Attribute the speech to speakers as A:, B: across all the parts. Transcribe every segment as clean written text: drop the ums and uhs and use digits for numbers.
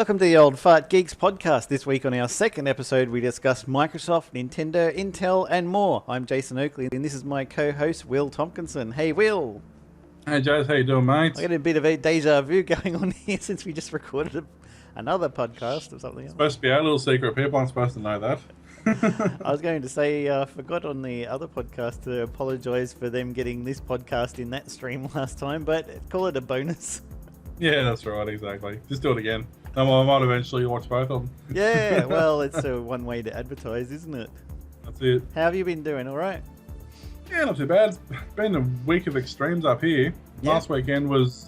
A: Welcome to the old Fart Geeks podcast. This week on our second episode, we discuss Microsoft, Nintendo, Intel, and more. I'm Jason Oakley, and this is my co-host, Will Tompkinson. Hey, Will.
B: Hey, Jaz. How you doing, mate?
A: I got a bit of a deja vu going on here since we just recorded another podcast or something.
B: It's supposed to be our little secret. People aren't supposed to know that.
A: I was going to say, I forgot on the other podcast to apologise for them getting this podcast in that stream last time, but call it a bonus.
B: Yeah, that's right, exactly. Just do it again. I might eventually watch both of them.
A: Yeah, well, it's one way to advertise, isn't it?
B: That's it.
A: How have you been doing? All right?
B: Yeah, not too bad. It's been a week of extremes up here.
A: Yeah.
B: Last weekend was,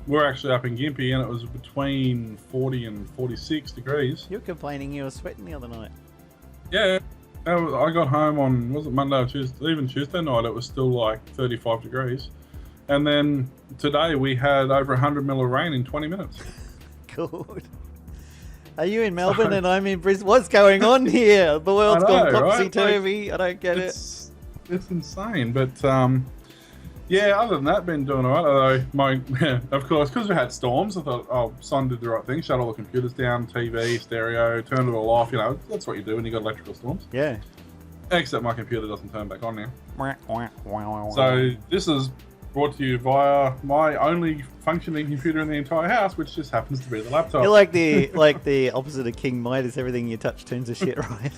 B: we're actually up in Gympie, and it was between 40 and 46 degrees.
A: You were complaining you were sweating the other night.
B: Yeah. I got home on, was it Monday or Tuesday? Even Tuesday night, it was still like 35 degrees. And then today we had over 100 mil of rain in 20 minutes.
A: Good. Are you in Melbourne and I'm in Brisbane? What's going on here? The world's gone topsy-turvy. Like, I don't get it.
B: It's insane. But, yeah, other than that, been doing all right. Although, of course, because we had storms, I thought, oh, Son did the right thing. Shut all the computers down, TV, stereo, turn it all off. You know, that's what you do when you got electrical storms.
A: Yeah.
B: Except my computer doesn't turn back on now. So this is brought to you via my only functioning computer in the entire house, which just happens to be the laptop.
A: You're like the opposite of King Midas. Everything you touch turns to shit, right?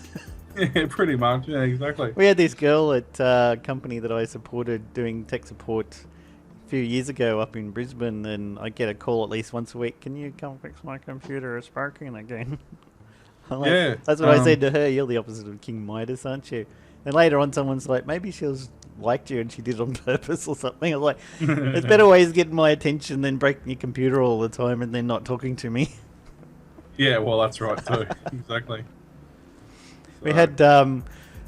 B: Yeah, pretty much. Yeah, exactly.
A: We had this girl at a company that I supported doing tech support a few years ago up in Brisbane, and I get a call at least once a week. Can you come fix my computer? It's sparking again.
B: Yeah.
A: That's what I said to her. You're the opposite of King Midas, aren't you? And later on, someone's like, maybe she liked you and she did it on purpose or something. I was like, there's better ways of getting my attention than breaking your computer all the time and then not talking to me.
B: Yeah, well, that's right too. Exactly. So.
A: We had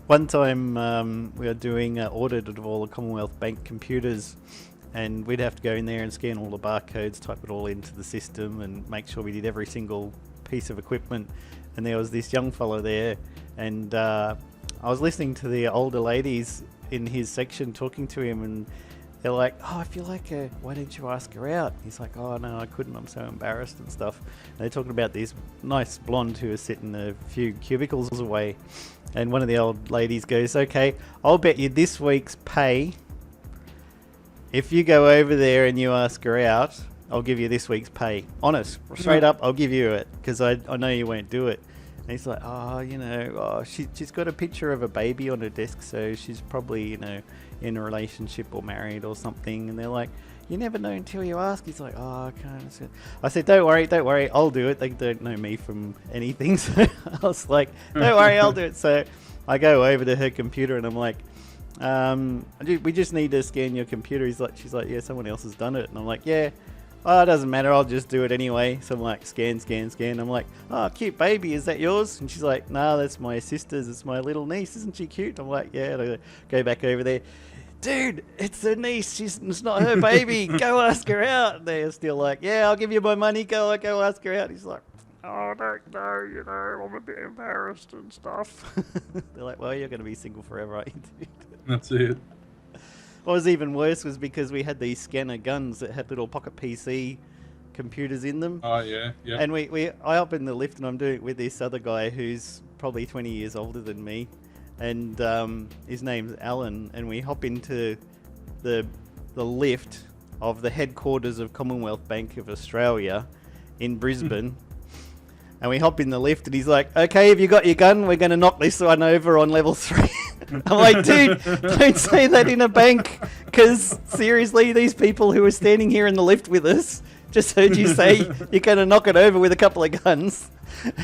A: one time we were doing an audit of all the Commonwealth Bank computers, and we'd have to go in there and scan all the barcodes, type it all into the system, and make sure we did every single piece of equipment. And there was this young fellow there, and I was listening to the older ladies in his section talking to him, and they're like, oh, I feel like why didn't you ask her out? He's like, oh no, I couldn't, I'm so embarrassed and stuff. And they're talking about this nice blonde who was sitting a few cubicles away, and one of the old ladies goes, okay, I'll bet you this week's pay, if you go over there and you ask her out, I'll give you this week's pay. Honest, straight up, I'll give you it, because I know you won't do it. And he's like, oh, you know, she's got a picture of a baby on her desk, so she's probably, you know, in a relationship or married or something. And they're like, you never know until you ask. He's like, oh, I can't. I said, don't worry, I'll do it. They don't know me from anything. So I was like, don't worry, I'll do it. So I go over to her computer and I'm like, we just need to scan your computer. She's like, yeah, someone else has done it. And I'm like, yeah. Oh, it doesn't matter, I'll just do it anyway. So I'm like, scan. I'm like, oh, cute baby, is that yours? And she's like, nah, that's my sister's, it's my little niece, isn't she cute? I'm like, yeah. And I go back over there, dude, it's her niece, it's not her baby, go ask her out. And they're still like, yeah, I'll give you my money, go ask her out. He's like, oh, I don't know, you know, I'm a bit embarrassed and stuff. They're like, well, you're going to be single forever, aren't you, dude?
B: That's it.
A: What was even worse was because we had these scanner guns that had little pocket PC computers in them.
B: Oh, yeah.
A: And I hop in the lift and I'm doing it with this other guy who's probably 20 years older than me. And his name's Alan. And we hop into the lift of the headquarters of Commonwealth Bank of Australia in Brisbane. And we hop in the lift and he's like, okay, have you got your gun? We're going to knock this one over on level 3. I'm like, dude, don't say that in a bank, because seriously, these people who are standing here in the lift with us just heard you say you're going to knock it over with a couple of guns.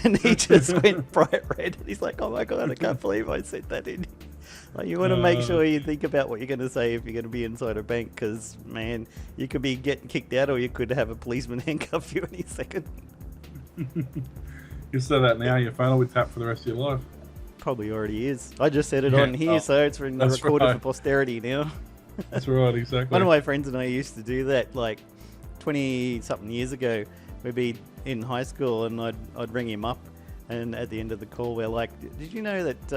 A: And he just went bright red. And he's like, oh my God, I can't believe I said that in. Like, you want to make sure you think about what you're going to say if you're going to be inside a bank, because, man, you could be getting kicked out or you could have a policeman handcuff you any second.
B: You say that now, your phone will be tapped for the rest of your life.
A: Probably already is. I just said it on here, so it's recorded for posterity now.
B: That's right, exactly.
A: One of my friends and I used to do that like 20-something years ago. We'd be in high school and I'd ring him up, and at the end of the call we're like, did you know that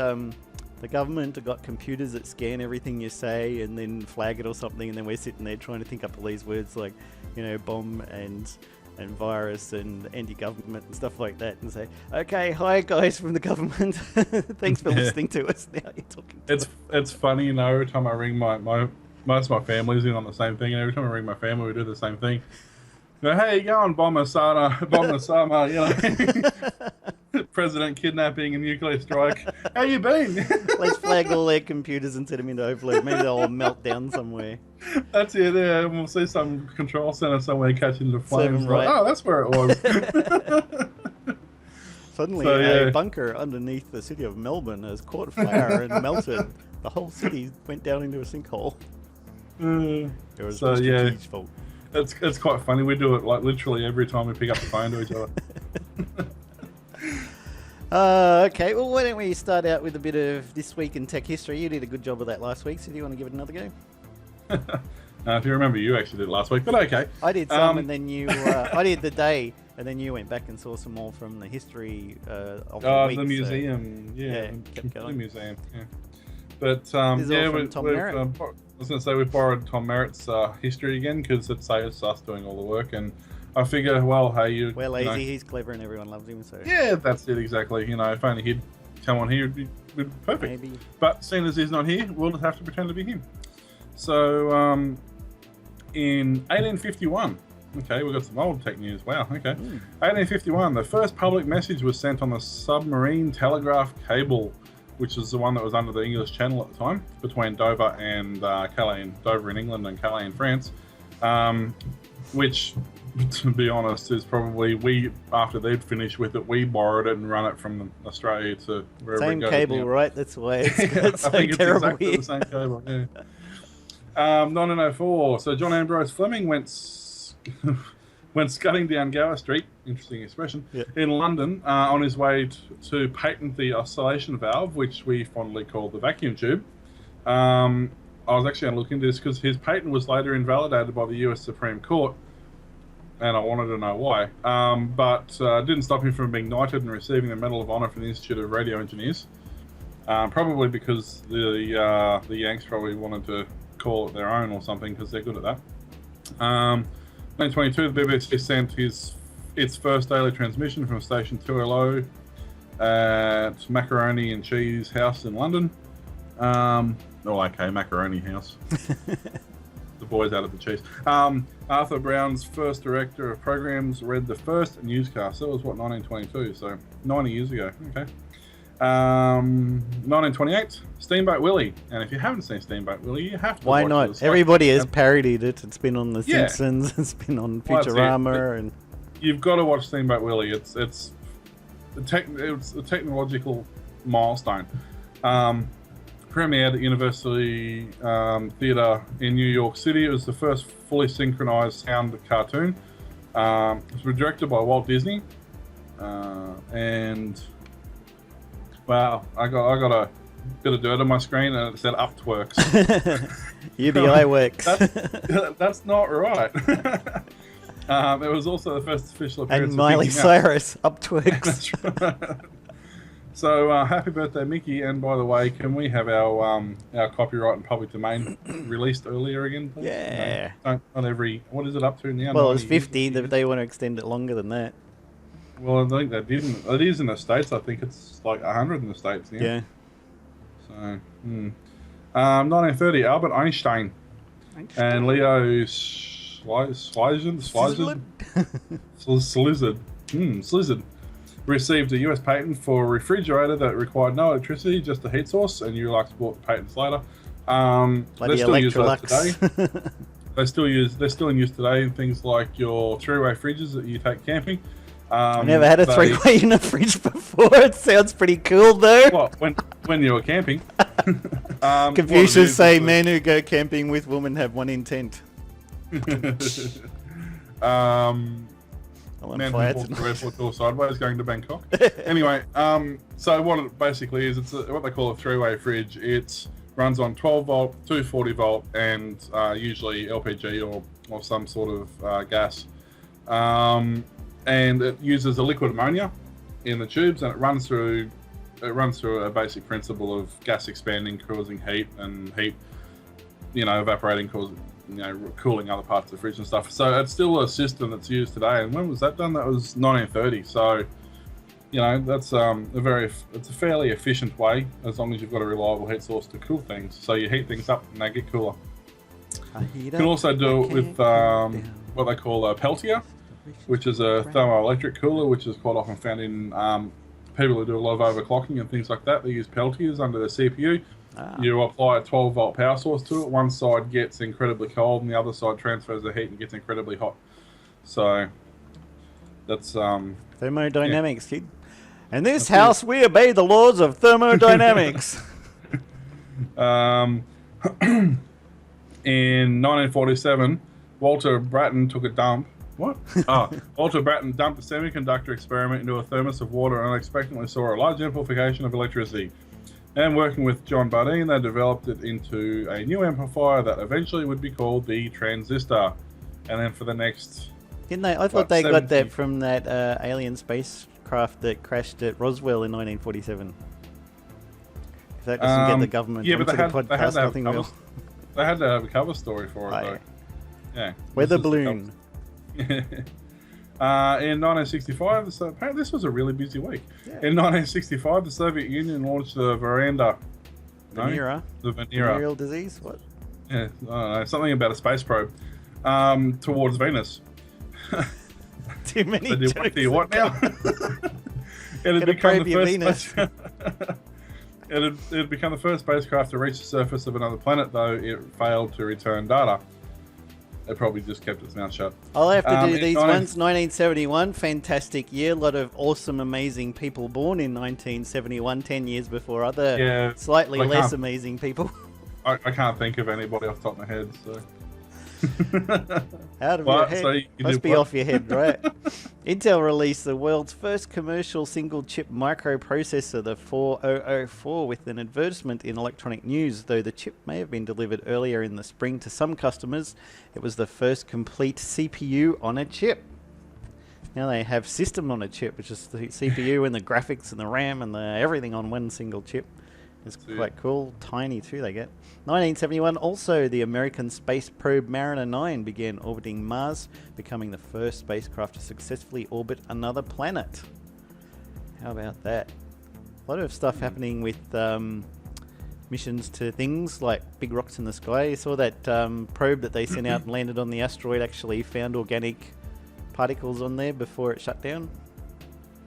A: the government have got computers that scan everything you say and then flag it or something? And then we're sitting there trying to think up all these words like, you know, bomb and and virus and anti-government and stuff like that, and say, "Okay, hi guys from the government, thanks for listening to us." Now you're talking.
B: It's funny, you know. Every time I ring my most of my family's in on the same thing, and every time I ring my family, we do the same thing. You know, hey, go on, bomb Osama, you know, president kidnapping and nuclear strike. How you been?
A: Let's flag all their computers and set them into overload. Maybe they'll all melt down somewhere.
B: That's it. Yeah, we'll see some control center somewhere catching the flames.
A: Right.
B: Like, oh, that's where it was.
A: Suddenly, a bunker underneath the city of Melbourne has caught fire and melted. The whole city went down into a sinkhole. It was Mr. T's fault.
B: It's quite funny. We do it like literally every time we pick up the phone to each other.
A: Okay, well, why don't we start out with a bit of This Week in Tech History? You did a good job of that last week, so do you want to give it another go?
B: If you remember, you actually did it last week, but okay.
A: I did some, and then you... I did the day, and then you went back and saw some more from the history of the week.
B: The museum.
A: So,
B: yeah,
A: kept going.
B: The museum, yeah. But,
A: this is all from Tom Merritt.
B: I was going to say we borrowed Tom Merritt's history again because it's us doing all the work, and I figure, well, hey,
A: we're lazy, he's clever, and everyone loves him, so...
B: Yeah, that's it, exactly. You know, if only he'd come on here, it'd be perfect.
A: Maybe.
B: But seeing as he's not here, we'll just have to pretend to be him. So, in 1851, okay, we've got some old tech news, wow, okay. 1851, the first public message was sent on the submarine telegraph cable, which is the one that was under the English Channel at the time, between Dover and Calais, Dover in England and Calais in France, which, to be honest, is probably after they'd finished with it, we borrowed it and run it from Australia to wherever it goes.
A: Same cable, right? That's why it's so
B: I think it's
A: terrible
B: exactly
A: here.
B: the same cable, yeah. 1904, so John Ambrose Fleming went scudding down Gower Street, interesting expression, in London on his way to patent the oscillation valve, which we fondly call the vacuum tube. I was actually going to look into this because his patent was later invalidated by the US Supreme Court, and I wanted to know why. But didn't stop him from being knighted and receiving the Medal of Honor from the Institute of Radio Engineers. Probably because the Yanks probably wanted to call it their own or something because they're good at that. 1922, the BBC sent its first daily transmission from Station 2LO at Macaroni and Cheese House in London. Macaroni House. The boys out of the cheese. Arthur Brown's first director of programs read the first newscast. That was, 1922, so 90 years ago. Okay. 1928, Steamboat Willie. And if you haven't seen Steamboat Willie, you have to
A: Why
B: watch
A: not?
B: it.
A: Everybody has parodied it. It's been on The Simpsons. It's been on Futurama. And
B: you've got to watch Steamboat Willie. It's a technological milestone. Premiered at University Theatre in New York City. It was the first fully synchronized sound cartoon. It was directed by Walt Disney. And wow, I got a bit of dirt on my screen and it said Uptworks.
A: UBI works.
B: That's not right. It was also the first official appearance
A: and Miley Cyrus, Uptworks.
B: That's right. So happy birthday, Mickey! And by the way, can we have our copyright and public domain released earlier again, please?
A: Yeah.
B: Not every. What is it up to now?
A: Well, it's 50. They want to extend it longer than that.
B: Well, I think they didn't. It is in the States. I think it's like 100 in the States now.
A: Yeah.
B: So, 1930, Albert Einstein and Leo Szilard received a US patent for a refrigerator that required no electricity, just a heat source, and Ulux bought the patents later. They still use those today. They're still in use today in things like your three-way fridges that you take camping.
A: I never had a three-way in a fridge before. It sounds pretty cool, though.
B: Well, when you were camping.
A: Confucius say men who go camping with women have one intent.
B: Man who walks the airport door sideways going to Bangkok. Anyway, so what it basically is, it's what they call a three-way fridge. It runs on 12 volt, 240 volt, and usually LPG or some sort of gas. And it uses a liquid ammonia in the tubes, and it runs through a basic principle of gas expanding, causing heat, and heat, evaporating, cooling other parts of the fridge and stuff. So it's still a system that's used today. And when was that done? That was 1930. So, that's it's a fairly efficient way, as long as you've got a reliable heat source to cool things. So you heat things up and they get cooler. You can also do it with what they call a Peltier, which is a thermoelectric cooler, which is quite often found in people who do a lot of overclocking and things like that. They use Peltiers under the CPU. You apply a 12-volt power source to it. One side gets incredibly cold, and the other side transfers the heat and gets incredibly hot. So that's
A: thermodynamics, kid. In this house, we obey the laws of thermodynamics.
B: In 1947, Walter Brattain took a dump. What? Walter Brattain dumped a semiconductor experiment into a thermos of water and unexpectedly saw a large amplification of electricity. And working with John Bardeen, they developed it into a new amplifier that eventually would be called the transistor. And then for the next...
A: Didn't they? I thought they got that from that alien spacecraft that crashed at Roswell in 1947. If that doesn't get the government onto the podcast, nothing will.
B: They had to have a cover story for it, though. Yeah.
A: Weather balloon.
B: In 1965, apparently this was a really busy week. Yeah. In 1965, the Soviet Union launched the Venera.
A: The venereal disease? What?
B: Yeah, I don't know. Something about a space probe towards Venus.
A: Too many jokes.
B: Do you what now? It had become the first It had become the first spacecraft to reach the surface of another planet, though it failed to return data. It probably just kept its mouth shut.
A: I'll have to do these ones. 1971, fantastic year. A lot of awesome, amazing people born in 1971, 10 years before other slightly less amazing people.
B: I can't think of anybody off the top of my head, so...
A: Out of your head. So must be off your head, right? Intel released the world's first commercial single-chip microprocessor, the 4004, with an advertisement in Electronic News. Though the chip may have been delivered earlier in the spring to some customers, it was the first complete CPU on a chip. Now they have system on a chip, which is the CPU and the graphics and the RAM and the everything on one single chip. It's quite cool. Tiny too, they get. 1971, also the American space probe Mariner 9 began orbiting Mars, becoming the first spacecraft to successfully orbit another planet. How about that? A lot of stuff happening with missions to things like big rocks in the sky. You saw that probe that they sent out and landed on the asteroid actually found organic particles on there before it shut down.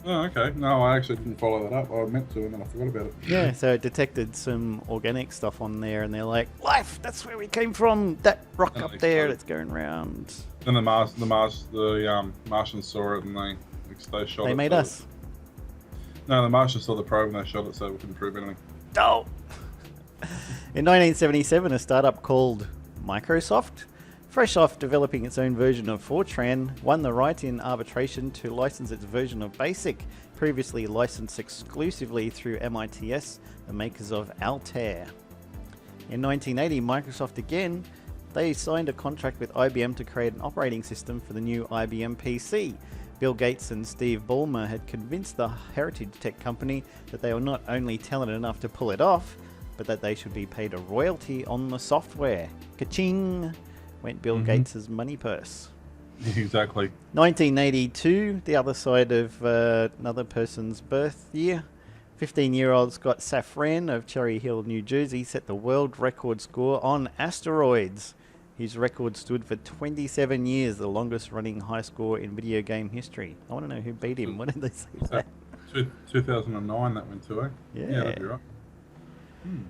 B: Oh, okay. No, I actually didn't follow that up. I meant to, and then I forgot about it.
A: Yeah, so it detected some organic stuff on there, and they're like, life, that's where we came from. That rock up there that's going around.
B: And the Martians saw it, and they shot it.
A: They made us.
B: No, the Martians saw the probe, and they shot it, so we couldn't prove anything.
A: Oh! In 1977, a startup called Microsoft, fresh off developing its own version of Fortran, won the right in arbitration to license its version of BASIC, previously licensed exclusively through MITS, the makers of Altair. In 1980, Microsoft again, they signed a contract with IBM to create an operating system for the new IBM PC. Bill Gates and Steve Ballmer had convinced the heritage tech company that they were not only talented enough to pull it off, but that they should be paid a royalty on the software. Ka-ching! Went Bill Gates' money purse.
B: Exactly.
A: 1982, the other side of another person's birth year. 15-year-old Scott Safran of Cherry Hill, New Jersey, set the world record score on asteroids. His record stood for 27 years, the longest-running high score in video game history. I want to know who beat him. What did they say that?
B: 2009 that went to, eh?
A: Yeah,
B: that'd be right.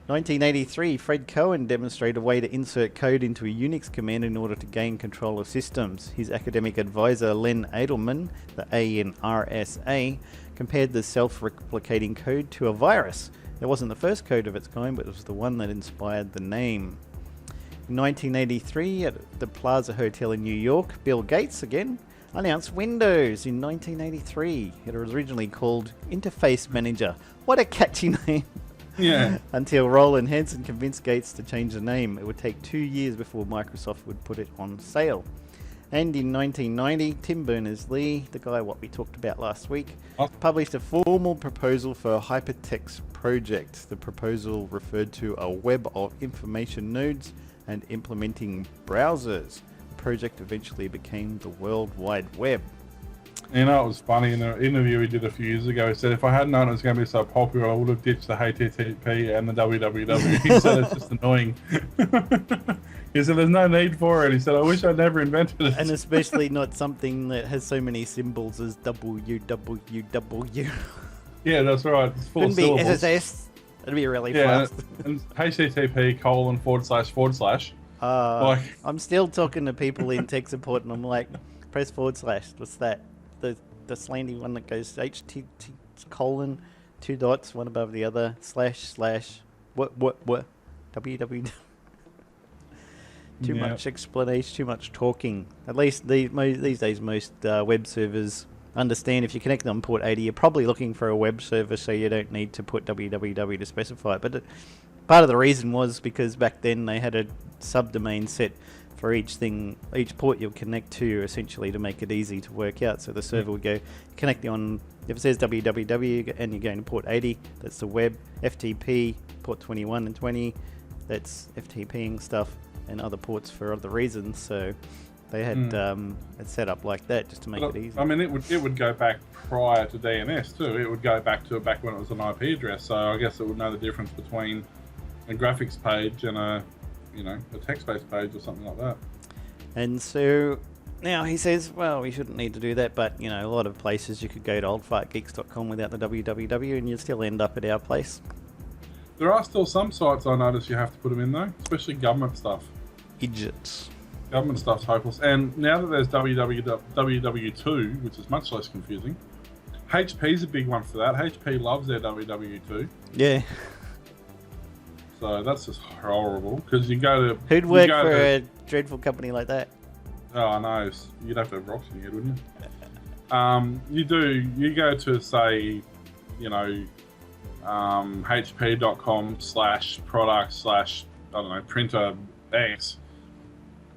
A: 1983, Fred Cohen demonstrated a way to insert code into a Unix command in order to gain control of systems. His academic advisor, Len Edelman, the A in RSA, compared the self-replicating code to a virus. It wasn't the first code of its kind, but it was the one that inspired the name. In 1983, at the Plaza Hotel in New York, Bill Gates, again, announced Windows in 1983. It was originally called Interface Manager. What a catchy name.
B: Yeah.
A: Until Roland Hansen convinced Gates to change the name. It would take 2 years before Microsoft would put it on sale. And in 1990, Tim Berners-Lee, the guy what we talked about last week,
B: Oh.
A: published a formal proposal for a hypertext project. The proposal referred to a web of information nodes and implementing browsers. The project eventually became the World Wide Web.
B: You know, it was funny in an interview we did a few years ago. He said, if I hadn't known it was going to be so popular, I would have ditched the HTTP and the www. He said, it's just annoying. He said, there's no need for it. He said, I wish I'd never invented it.
A: And especially not something that has so many symbols as www.
B: Yeah, that's right. It's full
A: Couldn't
B: of
A: be
B: syllables.
A: SSS. It'd be really
B: Yeah,
A: fast.
B: and HTTP://. Like,
A: I'm still talking to people in tech support, and I'm like, press // What's that? The slanty one that goes HTTP:/, 2 dots, one above the other, / what www. Too
B: Yeah.
A: much explanation, too much talking. At least these days, most web servers understand if you connect them on port 80, you're probably looking for a web server, so you don't need to put www to specify it. But part of the reason was because back then they had a subdomain set for each port you'll connect to, essentially, to make it easy to work out. So the server would go connect you on, if it says www and you're going to port 80, that's the web. FTP, port 21 and 20, that's FTPing stuff, and other ports for other reasons. So they had it set up like that just to make it easy.
B: I mean, it would go back prior to DNS too. It would go back when it was an IP address. So I guess it would know the difference between a graphics page and a text-based page or something like that.
A: And so now he says, well, we shouldn't need to do that, but a lot of places you could go to oldfartgeeks.com without the www and you'd still end up at our place.
B: There are still some sites I notice you have to put them in though, especially government stuff.
A: Idiots.
B: Government stuff's hopeless. And now that there's www2, which is much less confusing, HP's a big one for that. HP loves their www2.
A: Yeah.
B: So that's just horrible because you go to...
A: Who'd work for a dreadful company like that?
B: Oh, no. You'd have to have rocks in your head, wouldn't you? You go to, say, hp.com/product/printer X,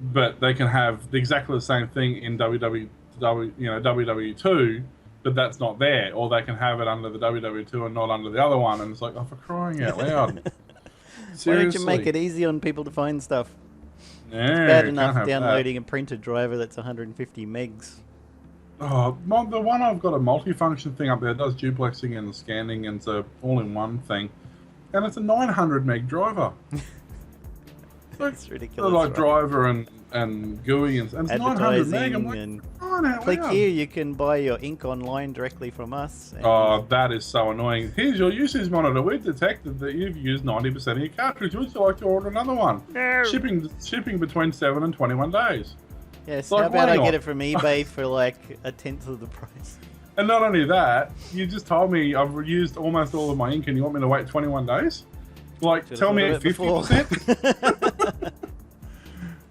B: but they can have exactly the same thing in www2, but that's not there, or they can have it under the www2 and not under the other one, and it's like, oh, for crying out loud.
A: Why don't you make it easy on people to find stuff?
B: Yeah,
A: it's bad enough downloading a printer driver that's 150 megs.
B: Oh, the one I've got a multi-function thing up there, does duplexing and scanning, and it's a all-in-one thing, and it's a 900 meg driver.
A: That's ridiculous.
B: Like driver and GUI and it's 900 meg. I'm like,
A: click here, you can buy your ink online directly from us.
B: Oh, that is so annoying. Here's your usage monitor. We've detected that you've used 90% of your cartridge. Would you like to order another one?
A: No.
B: Shipping between 7 and 21 days.
A: Yes,
B: like,
A: how about I get it from eBay for like a tenth of the price?
B: And not only that, you just told me I've used almost all of my ink and you want me to wait 21 days? Like, tell me at 50%?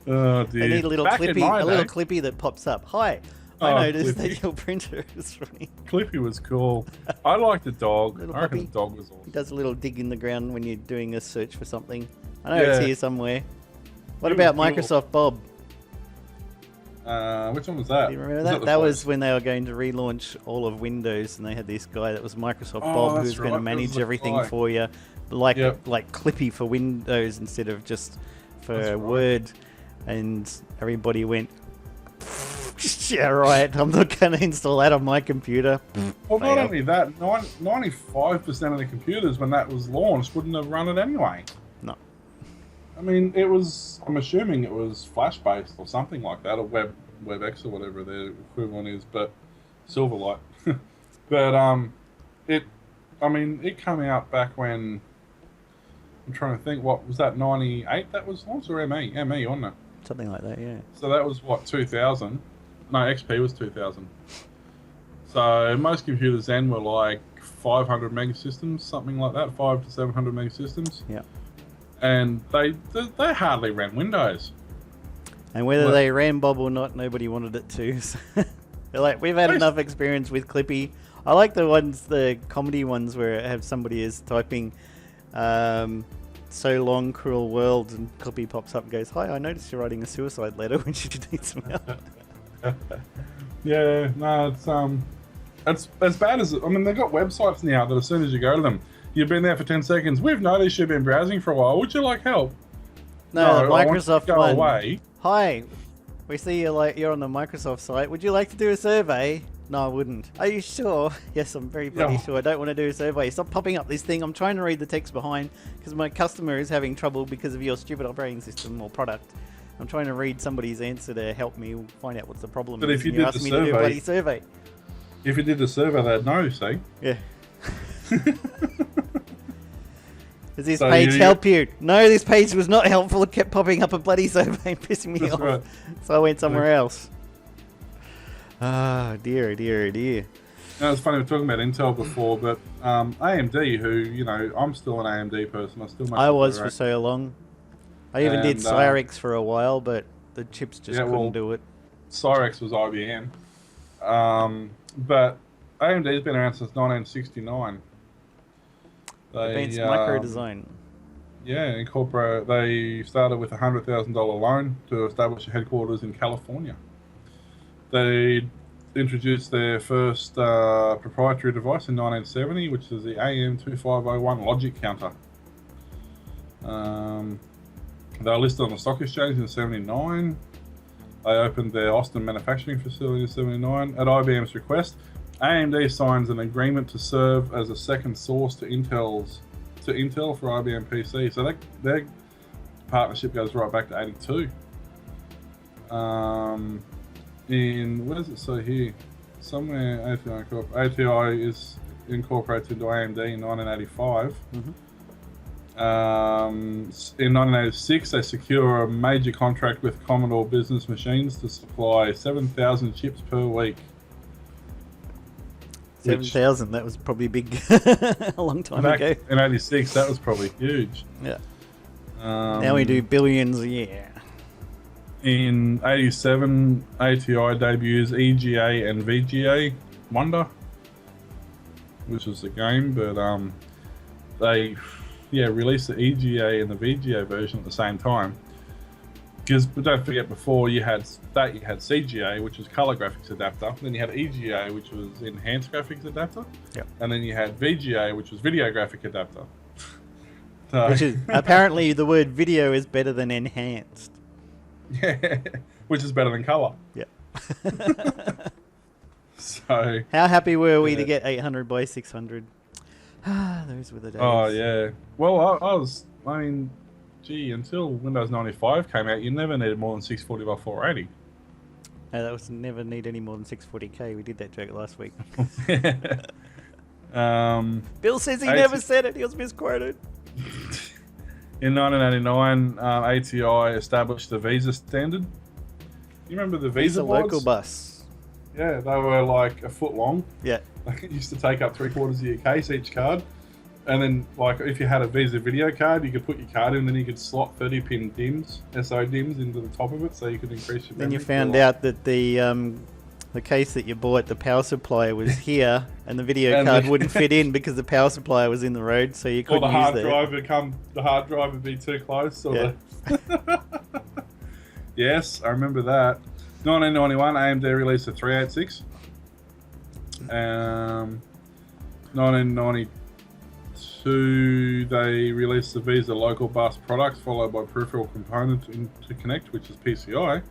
B: Oh, dear.
A: I need a little clippy that pops up. Hi, I noticed that your printer is running.
B: Clippy was cool. I like the dog.
A: Little
B: I reckon
A: puppy.
B: the dog was awesome.
A: He does a little dig in the ground when you're doing a search for something. I know it's here somewhere. What about Microsoft Bob?
B: Which one was that?
A: Do you remember that? That was when they were going to relaunch all of Windows, and they had this guy that was Microsoft Bob who was going to manage everything for you, like Clippy for Windows instead of just for Word. And everybody went, yeah, right, I'm not going to install that on my computer.
B: Well, not only that, 95% of the computers when that was launched wouldn't have run it anyway.
A: No.
B: I mean, I'm assuming it was Flash-based or something like that, or WebEx or whatever their equivalent is, but Silverlight. But it came out back when, I'm trying to think, what was that, 98 that was launched, or ME, wasn't it?
A: Something like that, yeah.
B: So that was, 2000? No, XP was 2000. So most computers then were like 500 meg systems, something like that, 500 to 700 meg systems.
A: Yeah.
B: And they hardly ran Windows.
A: And whether they ran Bob or not, nobody wanted it to. So they're like, we've had enough experience with Clippy. I like the comedy ones where it have somebody is typing so long, cruel world, and Clippy pops up and goes, hi, I noticed you're writing a suicide letter when you need some help.
B: Yeah, no, it's as bad as, I mean, they've got websites now that as soon as you go to them, you've been there for 10 seconds. We've noticed you've been browsing for a while. Would you like help?
A: No, the
B: I want you to
A: Microsoft
B: go
A: one.
B: away.
A: Hi, we see you're on the Microsoft site. Would you like to do a survey? No, I wouldn't. Are you sure? Yes, I'm very bloody
B: Yeah.
A: sure. I don't want to do a survey. Stop popping up this thing. I'm trying to read the text behind because my customer is having trouble because of your stupid operating system or product. I'm trying to read somebody's answer to help me find out what's the problem.
B: But
A: is,
B: if you
A: and
B: did
A: asked
B: the
A: me to do a
B: survey-
A: bloody survey.
B: If you did the survey, they'd know, see?
A: Yeah. Does this
B: So
A: page
B: you-
A: help you? No, this page was not helpful. It kept popping up a bloody survey and pissing me
B: That's
A: off.
B: right.
A: So I went somewhere else. Ah, dear, dear, dear.
B: Now, it's funny, we were talking about Intel before, but AMD, who, you know, I'm still an AMD person.
A: I was for so long. I even did
B: And,
A: Cyrix for a while, but the chips just couldn't do it.
B: Cyrix was IBM. But AMD's been around since 1969.
A: Advanced micro design.
B: Yeah, they started with a $100,000 loan to establish a headquarters in California. They introduced their first proprietary device in 1970, which is the AM2501 logic counter. They were listed on the stock exchange in 79. They opened their Austin manufacturing facility in 79. At IBM's request, AMD signs an agreement to serve as a second source to Intel for IBM PC. So their partnership goes right back to 82. What does it say here? Somewhere ATI is incorporated into AMD in 1985.
A: Mm-hmm.
B: In 1986, they secure a major contract with Commodore Business Machines to supply 7,000 chips per week.
A: 7,000, that was probably big a long time ago.
B: In 86, that was probably huge.
A: Yeah. Now we do billions a year.
B: In 87, ATI debuts EGA and VGA Wonder, which was the game, but they released the EGA and the VGA version at the same time. But don't forget, before you had CGA, which was color graphics adapter. Then you had EGA, which was enhanced graphics adapter.
A: Yep.
B: And then you had VGA, which was video graphic adapter.
A: Which is apparently the word video is better than enhanced.
B: Yeah, which is better than color.
A: Yeah.
B: So.
A: How happy were we to get 800 by 600? Ah, those were the days.
B: Oh yeah. Well, until Windows 95 came out, you never needed more than 640 by 480.
A: No, that was never need any more than 640k. We did that joke last week. Bill says he never said it. He was misquoted.
B: In 1989, ATI established the VESA standard. You remember the VESA boards?
A: Local bus.
B: Yeah, they were like a foot long.
A: Yeah.
B: Like it used to take up 3/4 of your case, each card. And then, like, if you had a VESA video card, you could put your card in, then you could slot 30-pin DIMMs, SO DIMMs, into the top of it, so you could increase your memory.
A: Then you found out that the case that you bought, the power supply was here, and the video card wouldn't fit in because the power supply was in the road, so you couldn't use
B: the hard drive would be too close. Or Yes, I remember that. 1991, AMD released the 386. 1992, they released the VESA Local bus products, followed by peripheral component interconnect, which is PCI.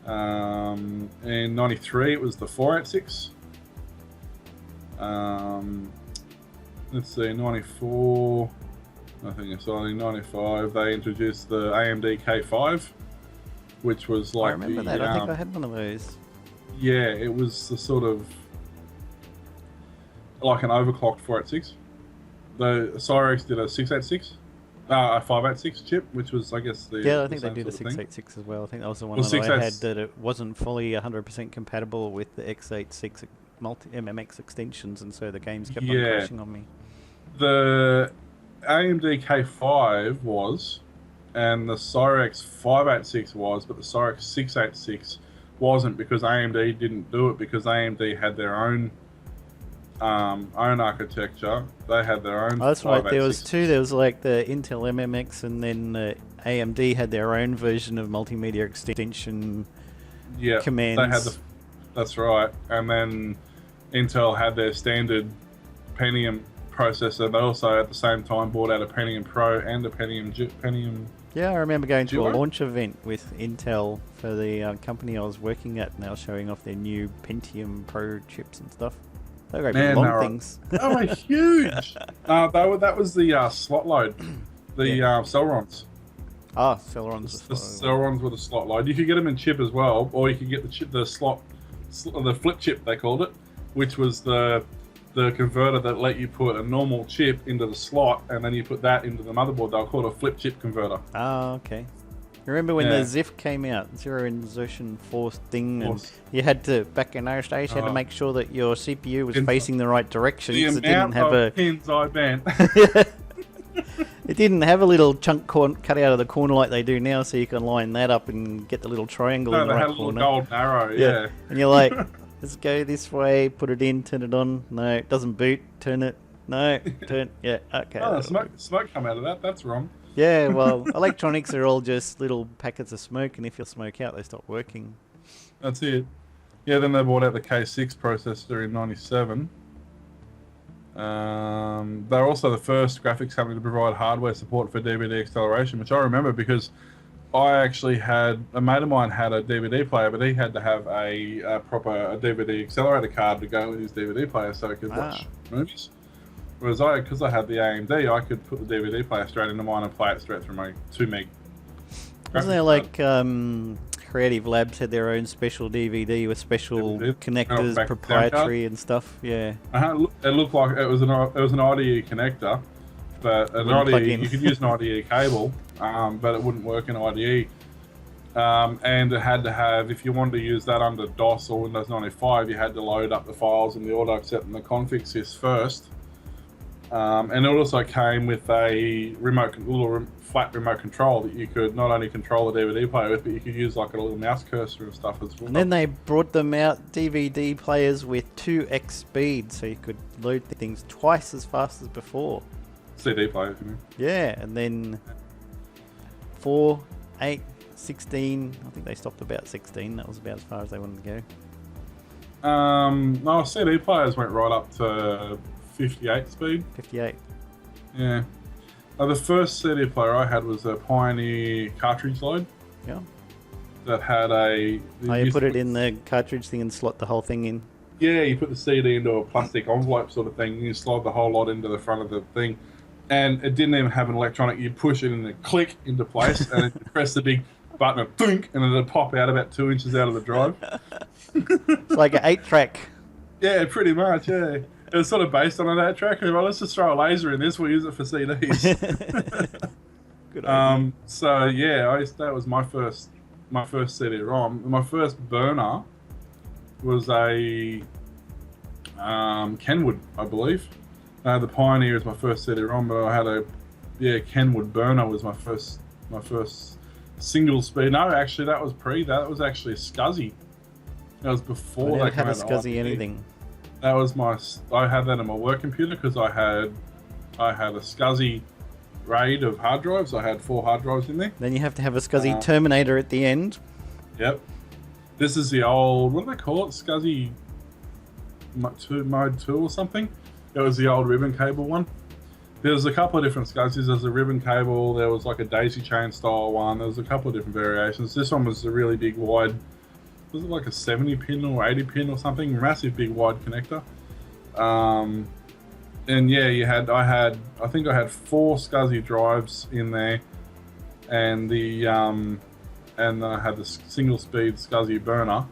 B: In 93, it was the 486. Let's see, 94, I think it's only 95, they introduced the AMD K5, which was like
A: I remember that. I think I had one of those.
B: Yeah, it was the sort of like an overclocked 486. The Cyrix did a 686, a 586 chip, which was, I guess, the
A: I think
B: the
A: they do the
B: same sort of thing.
A: 686 as well. I think that was the one
B: Well,
A: that I had
B: 686
A: that it wasn't fully 100% compatible with the x86 multi MMX extensions, and so the games kept on crashing on me.
B: The AMD K5 was, and the Cyrix 586 was, but the Cyrix 686 wasn't, because AMD didn't do it, because AMD had their own architecture. They had their own.
A: Oh, that's right. There was
B: 586.
A: two. There was like the Intel MMX, and then AMD had their own version of multimedia extension.
B: Yeah,
A: commands.
B: they had the. That's right, and then Intel had their standard Pentium processor. They also at the same time brought out a Pentium Pro and a Pentium.
A: Yeah, I remember going to a
B: Duo?
A: launch event with Intel for the company I was working at, and they were showing off their new Pentium Pro chips and stuff. They were great big long things.
B: They were huge. That was the slot load, the Celeron's.
A: Ah, Celeron's.
B: The Celeron's with a slot load. You could get them in chip as well, or you could get the flip chip they called it, which was the converter that let you put a normal chip into the slot, and then you put that into the motherboard. They were called a flip chip converter.
A: Oh, okay. Remember when the ZIF came out, Zero Insertion Force thing, and you had to, back in those days, you had to make sure that your CPU was facing the right direction, because it didn't have a
B: pins I bent.
A: It didn't have a little chunk cut out of the corner like they do now, so you can line that up and get the little triangle in the right corner.
B: No, they had a little gold arrow, yeah.
A: And you're like, let's go this way, put it in, turn it on. No, it doesn't boot. Turn it. No, turn. Yeah, okay.
B: Oh, smoke come out of that. That's wrong.
A: Yeah, well, electronics are all just little packets of smoke, and if you smoke out, they stop working.
B: That's it. Yeah, then they brought out the K6 processor in '97. They're also the first graphics company to provide hardware support for DVD acceleration, which I remember because I actually had a mate of mine had a DVD player, but he had to have a proper DVD accelerator card to go with his DVD player so he could watch movies. Whereas because I had the AMD, I could put the DVD player straight into mine and play it straight through my 2 meg.
A: Wasn't there like Creative Labs had their own special DVD with special connectors, proprietary and stuff? Yeah.
B: It looked like it was an IDE connector, but an IDE you could use an IDE cable, but it wouldn't work in IDE. And it had to have, if you wanted to use that under DOS or Windows 95, you had to load up the files in the auto accept and the config sys first. And it also came with a little flat remote control that you could not only control the DVD player with, but you could use like a little mouse cursor and stuff as well.
A: And then they brought them out DVD players with 2x speed, so you could load things twice as fast as before.
B: CD players, you mean?
A: Yeah, and then 4, 8, 16. I think they stopped about 16. That was about as far as they wanted to go.
B: No, CD players went right up to 58 speed.
A: 58.
B: Yeah. The first CD player I had was a Pioneer cartridge load.
A: Yeah.
B: That had a...
A: you put it in the cartridge thing and slot the whole thing in?
B: Yeah, you put the CD into a plastic envelope sort of thing, and you slide the whole lot into the front of the thing. And it didn't even have an electronic. You push it and it click into place, and then you press the big button and thunk, and it'll pop out about 2 inches out of the drive.
A: It's like an 8-track.
B: Yeah, pretty much, yeah. It was sort of based on an 8-track. Well, let's just throw a laser in this. We'll use it for CDs.
A: Good idea.
B: So yeah, that was my first CD-ROM. My first burner was a Kenwood, I believe. The Pioneer is my first CD-ROM, but I had Kenwood burner was my first single speed. No, actually, that was that was actually a SCSI. That was before
A: I
B: they came
A: had a
B: out.
A: SCSI anything.
B: That was I had that on my work computer because I had a SCSI RAID of hard drives. I had 4 hard drives in there.
A: Then you have to have a SCSI Terminator at the end.
B: Yep. This is the old, what do they call it? SCSI Mode 2 or something? It was the old ribbon cable one. There's a couple of different SCSIs. There's a ribbon cable. There was like a daisy chain style one. There was a couple of different variations. This one was a really big wide, was it like a 70 pin or 80 pin or something? Massive big wide connector. And yeah, I think I had 4 SCSI drives in there, and and I had the single speed SCSI burner,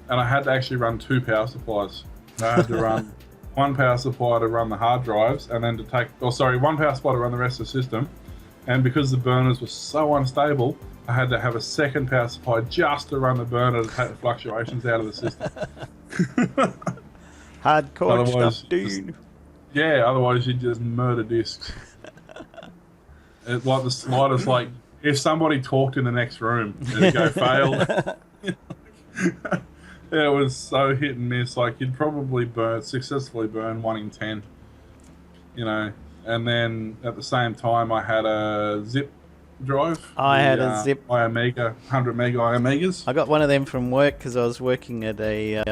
B: and I had to actually run 2 power supplies. I had to run one power supply to run the hard drives, and then one power supply to run the rest of the system. And because the burners were so unstable, I had to have a second power supply just to run the burner to take the fluctuations out of the system.
A: Hardcore stuff, dude.
B: Otherwise you'd just murder discs. It's like the slightest, like, if somebody talked in the next room, it'd go fail. It was so hit and miss. Like, you'd probably successfully burn 1 in 10, you know. And then at the same time, I had a Zip drive.
A: I had a Zip
B: iOmega, 100 meg iOmegas.
A: I got one of them from work because I was working at a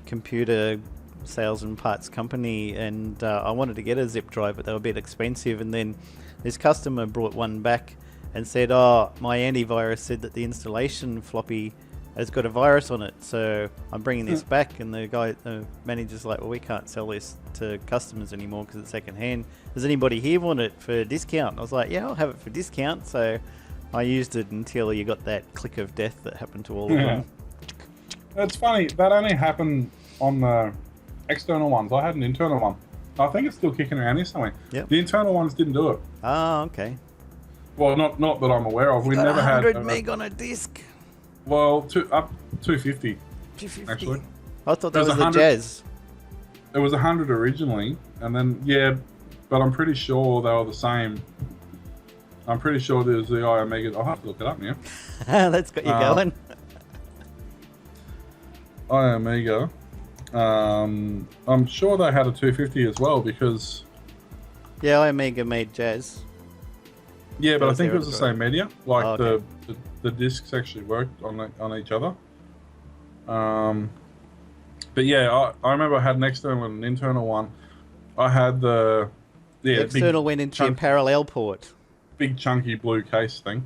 A: computer sales and parts company, and I wanted to get a zip drive, but they were a bit expensive. And then this customer brought one back and said, "Oh, my antivirus said that the installation floppy has got a virus on it, so I'm bringing this back." And the manager's like, "Well, we can't sell this to customers anymore because it's second hand. Does anybody here want it for discount?" I was like, "Yeah, I'll have it for discount." So I used it until you got that click of death that happened to all of them.
B: It's funny, that only happened on the external ones. I had an internal one. I think it's still kicking around here somewhere.
A: Yep.
B: The internal ones didn't do it.
A: Oh, okay.
B: Well, not that I'm aware of. We
A: got
B: never had
A: 100 meg on a disc.
B: Well, up 250.
A: 250.
B: Actually,
A: I thought that was the
B: 100
A: Jaz.
B: It was 100 originally, and then but I'm pretty sure they were the same. I'm pretty sure there's the iOmega. I'll have to look it up now.
A: That's got you going.
B: iOmega. I'm sure they had a 250 as well because.
A: Yeah, iOmega made Jaz.
B: Yeah, but I think it was the same media. Like the discs actually worked on each other. But yeah, I remember I had an external and an internal one. I had the
A: external went into your parallel port.
B: Big chunky blue case thing.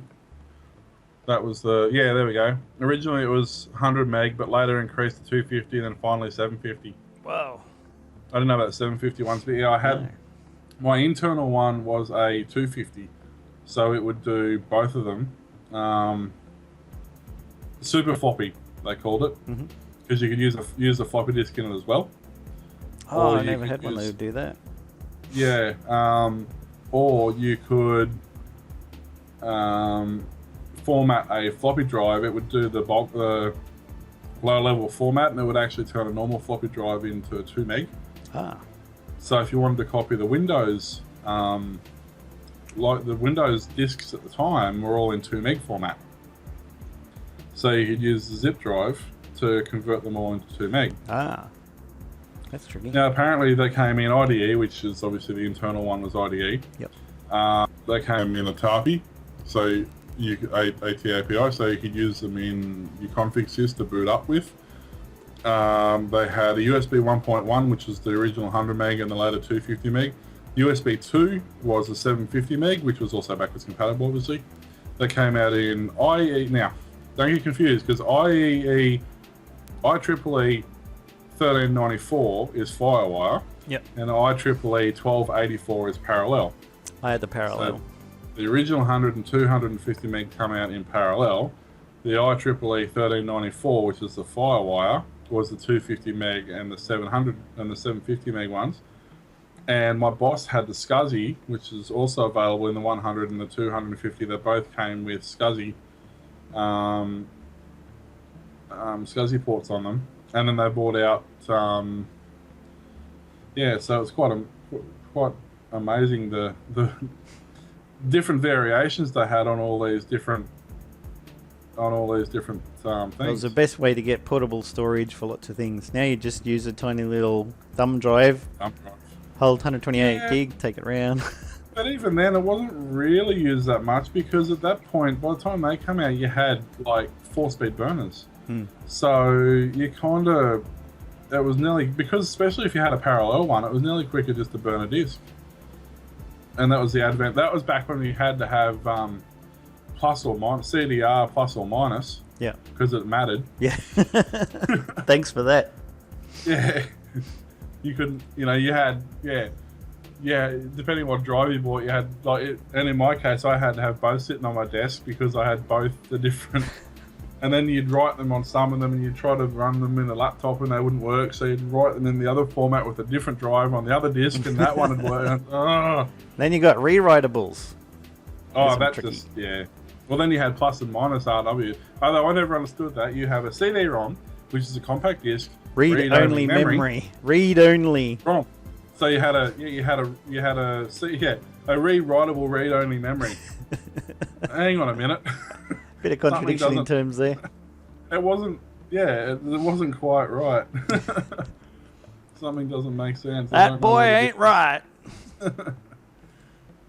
B: That was there we go. Originally it was 100 meg, but later increased to 250 and then finally 750.
A: Wow.
B: I didn't know about 750 ones, but yeah, I had my internal one was a 250, so it would do both of them. Super floppy, they called it, because you could use a floppy disk in it as well.
A: Oh, I never had one that would do that.
B: Yeah, or you could format a floppy drive. It would do the low level format, and it would actually turn a normal floppy drive into a 2 meg. So if you wanted to copy the Windows, like the Windows disks at the time were all in 2 meg format. So you could use the zip drive to convert them all into 2 meg.
A: That's tricky.
B: Now apparently they came in IDE, which is obviously the internal one was IDE.
A: Yep.
B: They came in a TAPI, so AT-API, so you could use them in your config sys to boot up with. They had a USB 1.1, which was the original 100 meg and the later 250 meg. USB 2 was a 750 meg, which was also backwards compatible, obviously. They came out in IEE. Now, don't get confused, because IEEE 1394 is Firewire.
A: Yep.
B: And IEEE 1284 is Parallel.
A: I had the parallel.
B: So the original 100 and 250 meg come out in parallel. The IEEE 1394, which is the Firewire, was the 250 meg and the 700 and the 750 meg ones. And my boss had the SCSI, which is also available in the 100 and the 250. They both came with SCSI, SCSI ports on them. And then they brought out, so it's quite amazing the different variations they had on all these different things.
A: It was the best way to get portable storage for lots of things. Now you just use a tiny little thumb drive, hold 128 gig, take it around.
B: But even then, it wasn't really used that much because at that point, by the time they come out, you had like 4-speed burners. So you kind of, it was nearly, because especially if you had a parallel one, it was nearly quicker just to burn a disk. And that was the advent. That was back when you had to have plus or minus, CDR plus or minus.
A: Yeah.
B: Because it mattered.
A: Yeah. Thanks for that.
B: Yeah. You couldn't, you had, depending what drive you bought, you had, and in my case, I had to have both sitting on my desk because I had both the different, and then you'd write them on some of them and you'd try to run them in a laptop and they wouldn't work, so you'd write them in the other format with a different drive on the other disk and that one would work.
A: Then you got rewritables.
B: Oh, that's just, Well, then you had plus and minus RW. Although I never understood that. You have a CD-ROM, which is a compact disc.
A: Read-only memory. Read-only.
B: ROM. So you had a rewritable read-only memory. Hang on a minute.
A: Bit of contradiction in terms there.
B: It wasn't quite right. Something doesn't make sense.
A: That boy ain't right.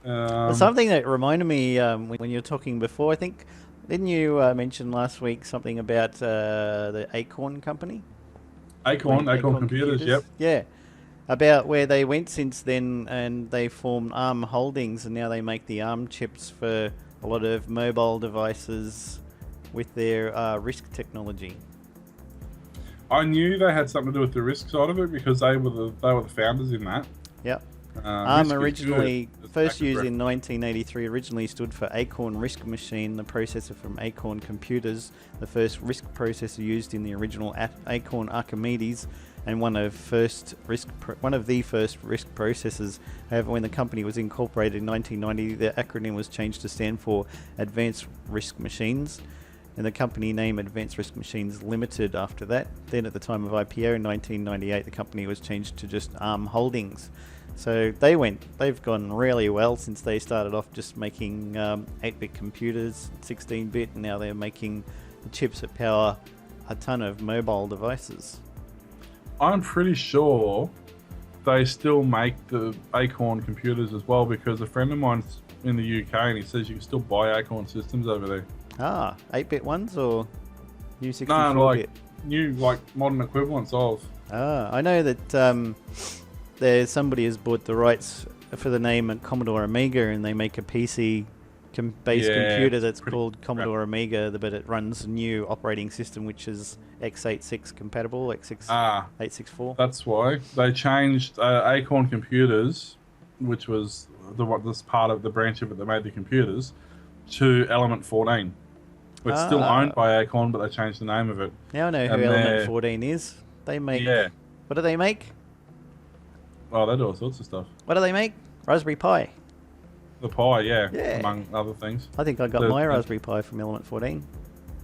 A: Something that reminded me when you were talking before, I think, didn't you mention last week something about the Acorn company?
B: Acorn computers, yep.
A: Yeah, about where they went since then, and they formed ARM Holdings, and now they make the ARM chips for a lot of mobile devices with their RISC technology.
B: I knew they had something to do with the RISC side of it because they were the founders in that.
A: Yep.
B: RISC
A: originally, first used in 1983, originally stood for Acorn RISC Machine, the processor from Acorn Computers, the first RISC processor used in the original Acorn Archimedes, and one of the first RISC processors. However, when the company was incorporated in 1990, the acronym was changed to stand for Advanced RISC Machines, and the company name Advanced RISC Machines Limited after that. Then at the time of IPO in 1998, the company was changed to just ARM Holdings. So they've gone really well since they started off just making 8-bit computers, 16-bit, and now they're making the chips that power a ton of mobile devices.
B: I'm pretty sure they still make the Acorn computers as well, because a friend of mine's in the UK and he says you can still buy Acorn systems over there.
A: 8-bit ones or new 64-bit?
B: No, like new, like modern equivalents of.
A: I know that there's somebody has bought the rights for the name at Commodore Amiga, and they make a PC based computer that's called Commodore Amiga, but it runs a new operating system which is x86 compatible, x864.
B: That's why they changed Acorn Computers, which was this part of the branch of it that made the computers, to Element 14. It's still owned by Acorn, but they changed the name of it.
A: Now I know who Element 14 is. They make. What do they make?
B: Oh, they do all sorts of stuff.
A: What do they make? Raspberry Pi.
B: The Pi, among other things.
A: I think I got my Raspberry Pi from Element 14.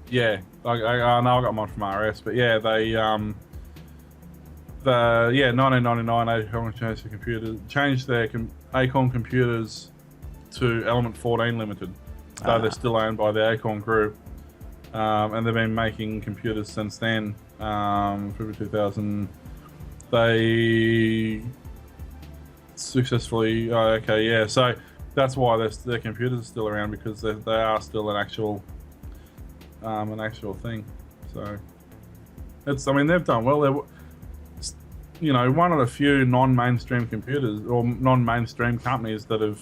B: Yeah, I know I got mine from RS, but yeah, they 1999 Acorn changed the computer, changed their Acorn computers to Element 14 Limited. So they're still owned by the Acorn Group, and they've been making computers since then. February 2000, they successfully. So that's why their computers are still around, because they are still an actual thing. So they've done well. They're one of the few non-mainstream computers or non-mainstream companies that have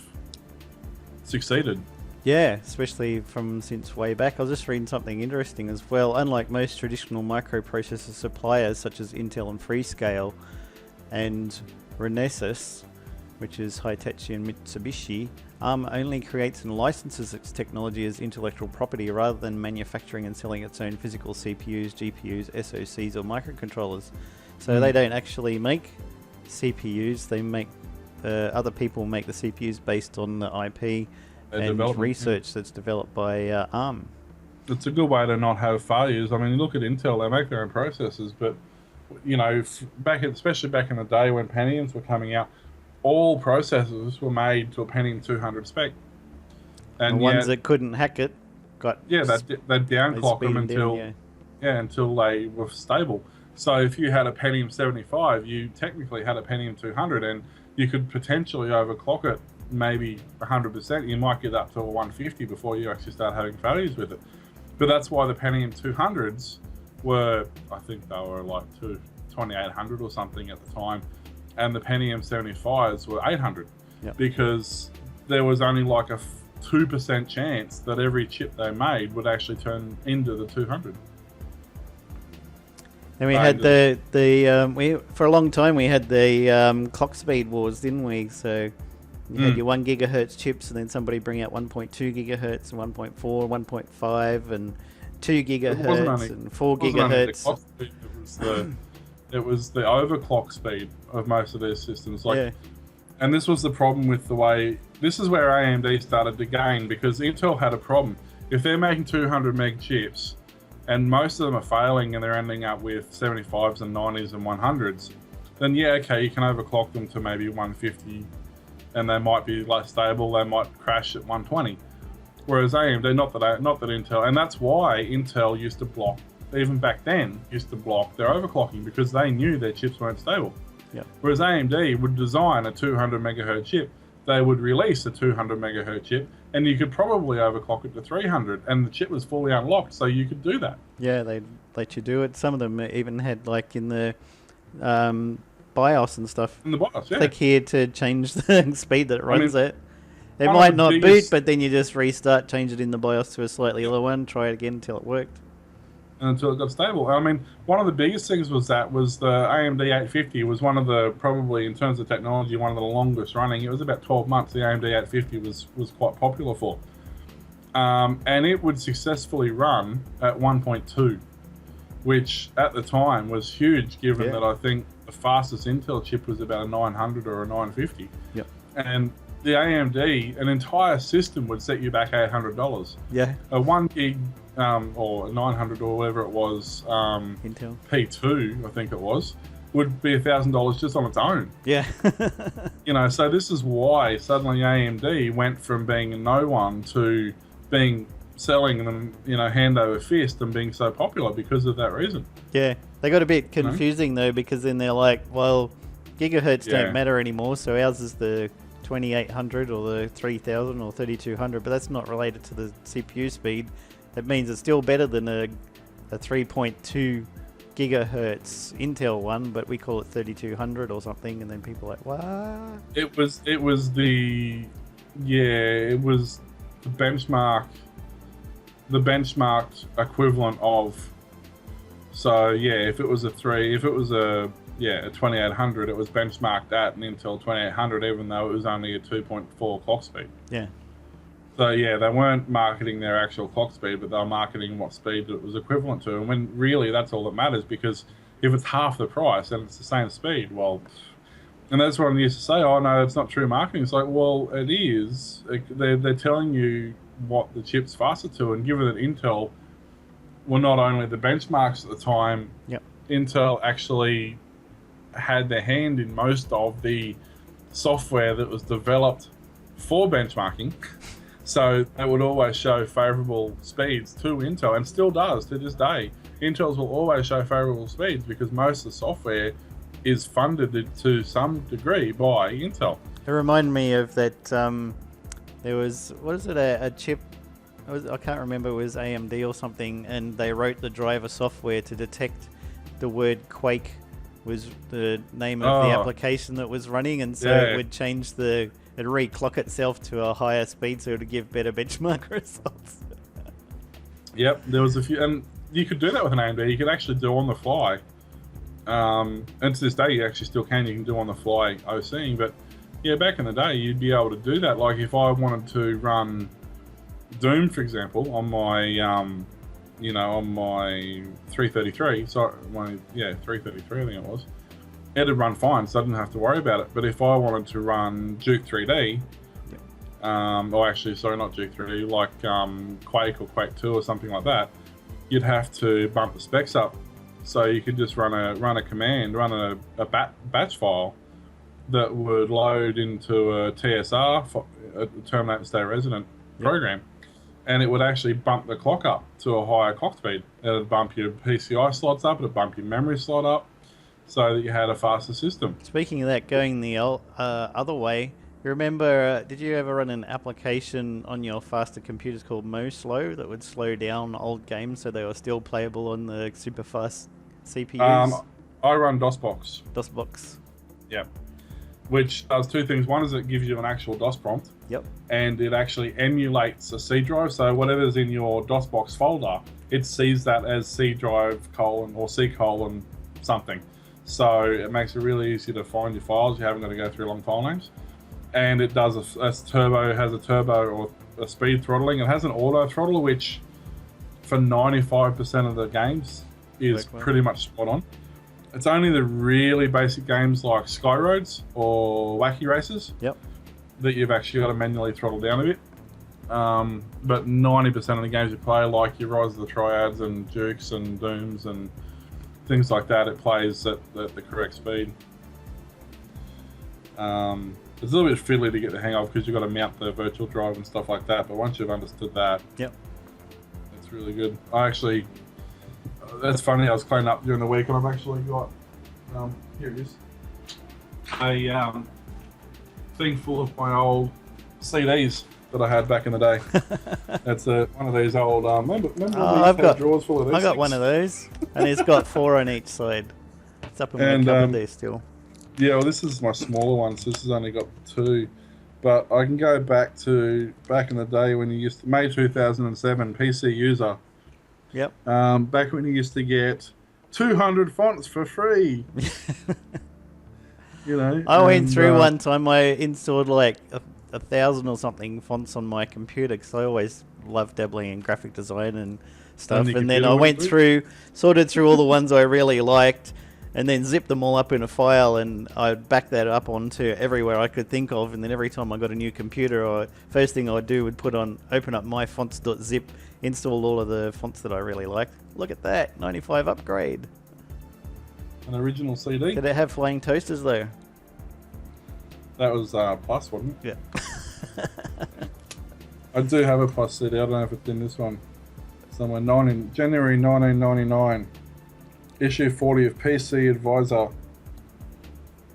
B: succeeded.
A: Yeah, especially since way back. I was just reading something interesting as well. Unlike most traditional microprocessor suppliers such as Intel and Freescale and Renesas, which is Hitachi and Mitsubishi, ARM only creates and licenses its technology as intellectual property rather than manufacturing and selling its own physical CPUs, GPUs, SoCs or microcontrollers. So they don't actually make CPUs, they make other people make the CPUs based on the IP and research that's developed by ARM.
B: It's a good way to not have failures. You look at Intel, they make their own processors, but especially back in the day when Pentiums were coming out, all processors were made to a Pentium 200 spec. And
A: the ones that couldn't hack it got
B: they'd downclock them until they were stable. So if you had a Pentium 75, you technically had a Pentium 200, and you could potentially overclock it maybe 100%. You might get up to a 150 before you actually start having failures with it. But that's why the Pentium 200s were, I think they were like 2800 or something at the time, and the Pentium 75s were 800, because there was only like a 2% chance that every chip they made would actually turn into the 200.
A: And we had for a long time we had the clock speed wars, didn't we? So you had your 1 gigahertz chips, and then somebody bring out 1.2 gigahertz and 1.4, 1.5, and 2 gigahertz and 4 gigahertz.
B: It was the overclock speed of most of their systems. And this was the problem with the way. This is where AMD started to gain, because Intel had a problem. If they're making 200 meg chips, and most of them are failing, and they're ending up with 75s and 90s and 100s, then you can overclock them to maybe 150, and they might be less stable. They might crash at 120. Whereas AMD, not that Intel, and that's why Intel used to block, even back then, used to block their overclocking, because they knew their chips weren't stable. Whereas AMD would design a 200 megahertz chip they would release a 200 megahertz chip, and you could probably overclock it to 300, and the chip was fully unlocked, so you could do that.
A: Yeah, they'd let you do it. Some of them even had, like, in the BIOS and stuff,
B: In the BIOS, yeah.
A: click here to change the speed that it runs at. It
B: one of
A: might
B: the
A: not
B: biggest-
A: boot, but then you just restart, change it in the BIOS to a slightly lower one, try it again until it worked.
B: Until it got stable. I mean, one of the biggest things was the AMD 850 was one of the, probably in terms of technology, one of the longest running. It was about 12 months the AMD 850 was quite popular for. And it would successfully run at 1.2, which at the time was huge, given that I think the fastest Intel chip was about a 900 or a 950.
A: Yep.
B: And the AMD, an entire system would set you back $800.
A: Yeah.
B: A 1 gig or 900 or whatever it was,
A: Intel
B: P2, I think it was, would be $1,000 just on its own.
A: Yeah.
B: You know, so this is why suddenly AMD went from being a no one to selling them, you know, hand over fist and being so popular because of that reason.
A: Yeah. They got a bit confusing though, because then they're like, well, gigahertz don't matter anymore, so ours is the 2800 or the 3000 or 3200, but that's not related to the CPU speed. That means it's still better than a 3.2 gigahertz Intel one, but we call it 3200 or something, and then people are like, what?
B: It was the benchmarked equivalent of, so yeah, if it was a 2800, it was benchmarked at an Intel 2800, even though it was only a 2.4 clock speed.
A: Yeah.
B: So yeah, they weren't marketing their actual clock speed, but they were marketing what speed it was equivalent to. And when really that's all that matters, because if it's half the price and it's the same speed, well, and that's what I used to say, oh no, it's not true marketing. It's like, well, it is. They're telling you what the chip's faster to, and given that Intel were not only the benchmarks at the time, Intel actually had their hand in most of the software that was developed for benchmarking. So it would always show favorable speeds to Intel, and still does to this day. Intels will always show favorable speeds because most of the software is funded to some degree by Intel.
A: It reminded me of that, there was, what is it, a chip, I can't remember, it was AMD or something, and they wrote the driver software to detect the word Quake was the name of the application that was running, and so it would change it'd reclock itself to a higher speed so it would give better benchmark results.
B: Yep, there was a few, and you could do that with an AMD. You could actually do on the fly. And to this day, you actually still can. You can do on the fly OCing, but yeah, back in the day, you'd be able to do that. Like if I wanted to run Doom, for example, on my, on my 333, 333, I think it was. It'd run fine, so I didn't have to worry about it. But if I wanted to run Duke 3D, not Duke 3D, like Quake or Quake 2 or something like that, you'd have to bump the specs up. So you could just run a command, run a batch file that would load into a TSR, a terminate and stay resident program, and it would actually bump the clock up to a higher clock speed. It'd bump your PCI slots up, it'd bump your memory slot up, so that you had a faster system.
A: Speaking of that, going the other way, you remember, did you ever run an application on your faster computers called MoSlow that would slow down old games so they were still playable on the super fast CPUs?
B: I run DOSBox.
A: DOSBox.
B: Yep. Which does two things. One is it gives you an actual DOS prompt.
A: Yep.
B: And it actually emulates a C drive. So whatever's in your DOSBox folder, it sees that as C drive : or C : something. So it makes it really easy to find your files. You haven't got to go through long file names. And it does has a turbo or a speed throttling. It has an auto throttle, which for 95% of the games is pretty much spot on. It's only the really basic games like Sky Roads or Wacky Races that you've actually got to manually throttle down a bit. But 90% of the games you play, like your Rise of the Triads and Dukes and Dooms and things like that, it plays at the correct speed. It's a little bit fiddly to get the hang of because you've got to mount the virtual drive and stuff like that, but once you've understood that, it's really good. That's funny, I was cleaning up during the week and I've actually got, here it is, thing full of my old CDs that I had back in the day. That's one of these old. Remember we used to have drawers full of these.
A: I got
B: things?
A: one of those, and it's got 4 on each side. It's up in my cupboard there still.
B: Yeah, well, this is my smaller one, so this has only got 2. But I can go back in the day when you used to, May 2007, PC user.
A: Yep.
B: Back when you used to get 200 fonts for free. You know.
A: I went through one time. I installed like 1,000 or something fonts on my computer because I always loved dabbling in graphic design and stuff. And then I went through, sorted through all the ones I really liked, and then zipped them all up in a file, and I'd back that up onto everywhere I could think of. And then every time I got a new computer, first thing I'd do would open up my fonts.zip, install all of the fonts that I really liked. Look at that, 95 upgrade.
B: An original CD.
A: Did it have flying toasters though?
B: That was Plus, wasn't it?
A: Yeah.
B: I do have a Plus CD. I don't know if it's in this one. Somewhere. January 1999. Issue 40 of PC Advisor.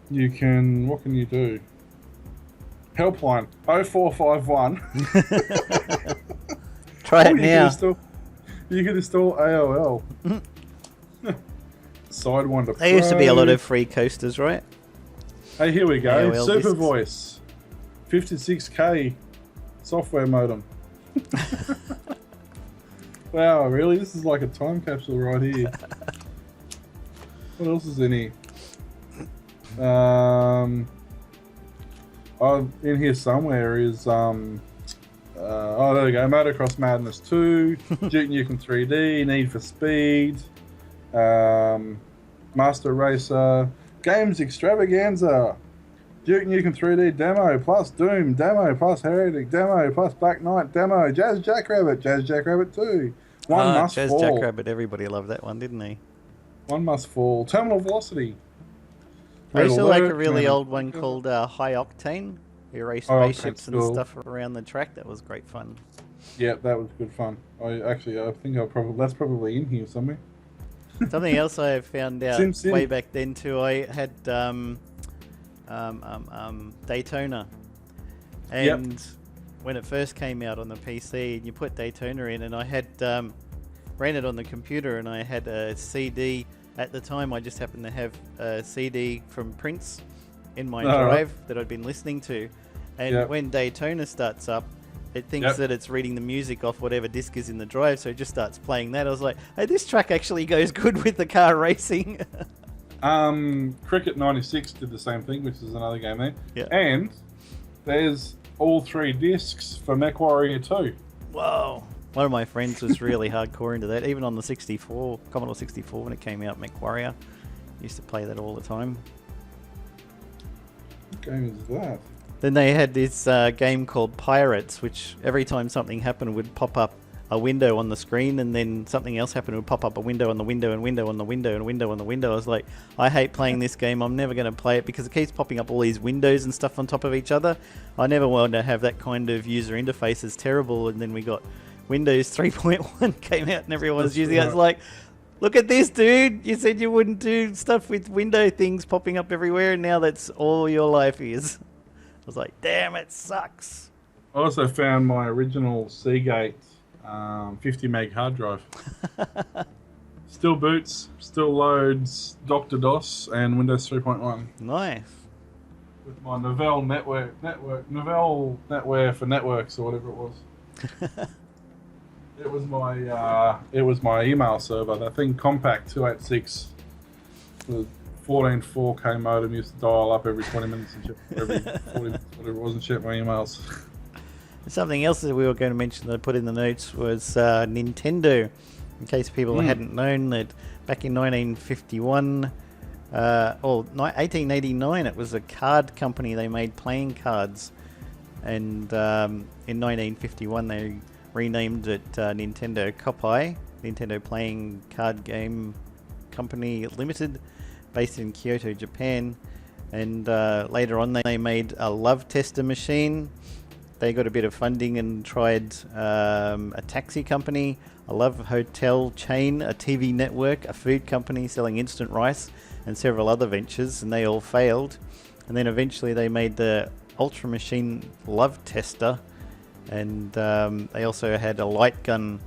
B: What can you do? Helpline 0451.
A: Try it now.
B: You can install AOL. Sidewinder.
A: There used to be a lot of free coasters, right?
B: Hey, here we go.
A: AOL
B: Super
A: discs.
B: Voice. 56K software modem. Wow, really? This is like a time capsule right here. What else is in here? In here somewhere is there we go. Motocross Madness 2, Duke Nukem 3D, Need for Speed, Master Racer, Games Extravaganza, Duke Nukem 3D demo plus Doom demo plus Heretic demo plus Black Knight demo, Jazz Jackrabbit 2,
A: Jazz Jackrabbit, everybody loved that one, didn't they?
B: One Must Fall, Terminal Velocity.
A: I used to like a really old one called High Octane. You race spaceships and stuff around the track. That was great fun.
B: Yeah, that was good fun. I think that's probably in here somewhere.
A: Something else I found out way back then too. I had Daytona, and when it first came out on the PC, and you put Daytona in, and I had ran it on the computer, and I had a CD at the time. I just happened to have a CD from Prince in my drive that I'd been listening to, and when Daytona starts up, it thinks that it's reading the music off whatever disc is in the drive, so it just starts playing that. I was like, hey, this track actually goes good with the car racing.
B: Cricket 96 did the same thing, which is another game there.
A: Yeah.
B: And there's all 3 discs for MechWarrior 2.
A: Whoa. One of my friends was really hardcore into that. Even on the Commodore 64 when it came out, MechWarrior. Used to play that all the time.
B: What game is that?
A: Then they had this game called Pirates, which every time something happened would pop up a window on the screen, and then something else happened would pop up a window on the window and window on the window and window on the window. I was like, I hate playing this game. I'm never going to play it because it keeps popping up all these windows and stuff on top of each other. I never wanted to have that kind of user interface. It's terrible. And then we got Windows 3.1 came out and everyone was using it. It's like, look at this, dude. You said you wouldn't do stuff with window things popping up everywhere, and now that's all your life is. I was like, damn, it sucks.
B: I also found my original Seagate 50 meg hard drive. Still boots, still loads, Dr. DOS, and Windows 3.1.
A: Nice.
B: With my Novell Novell Netware for networks or whatever it was. It was my email server. That thing, Compact 286, with 14.4K modem, used to dial up every 20 minutes and check every 40 minutes, whatever it was, and check my emails.
A: Something else that we were going to mention that I put in the notes was Nintendo. In case people hadn't known that back in 1951, or 1889, it was a card company. They made playing cards, and in 1951 they renamed it Nintendo Koppai, Nintendo Playing Card Game Company Limited, based in Kyoto, Japan. And later on they made a love tester machine. They got a bit of funding and tried a taxi company, a love hotel chain, a TV network, a food company selling instant rice, and several other ventures, and they all failed. And then eventually they made the Ultra Machine Love Tester, and they also had a light gun,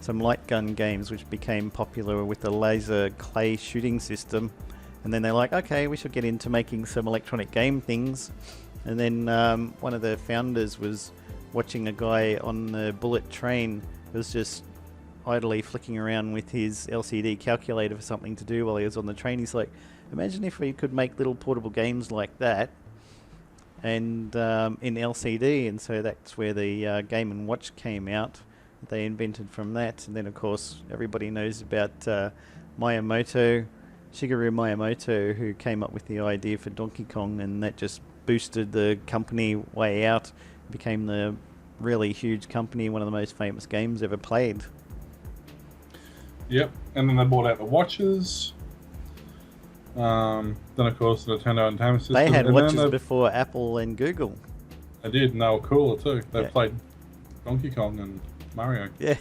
A: some light gun games which became popular with the laser clay shooting system. And then they're like, okay, we should get into making some electronic game things. And then one of the founders was watching a guy on the bullet train who was just idly flicking around with his LCD calculator for something to do while he was on the train. He's like, imagine if we could make little portable games like that and in LCD. And so that's where the Game & Watch came out. They invented from that. And then, of course, everybody knows about Shigeru Miyamoto, who came up with the idea for Donkey Kong, and that just boosted the company way out. It became the really huge company, one of the most famous games ever played.
B: Yep, and then they bought out the watches. Then, of course, the Nintendo Entertainment System.
A: They had watches before Apple and Google.
B: They did, and they were cooler too. They
A: Yeah.
B: played Donkey Kong and Mario.
A: Yeah.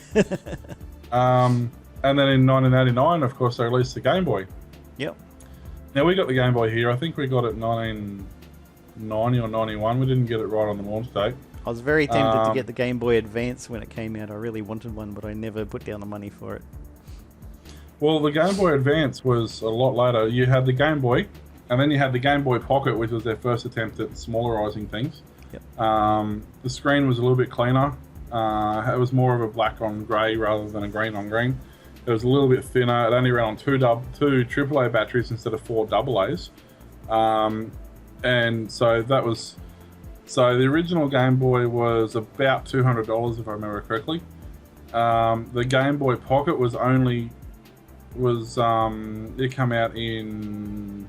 B: And then in 1989, of course, they released the Game Boy.
A: Yep.
B: Now, we got the Game Boy here. I think we got it 1990 or 91. We didn't get it right on the launch date.
A: I was very tempted to get the Game Boy Advance when it came out. I really wanted one, but I never put down the money for it.
B: Well, the Game Boy Advance was a lot later. You had the Game Boy, and then you had the Game Boy Pocket, which was their first attempt at smallerizing things.
A: Yep.
B: The screen was a little bit cleaner. It was more of a black on grey rather than a green on green. It was a little bit thinner. It only ran on two AAA batteries instead of 4 AA's. And so that was... So the original Game Boy was about $200, if I remember correctly. The Game Boy Pocket was only... it came out in...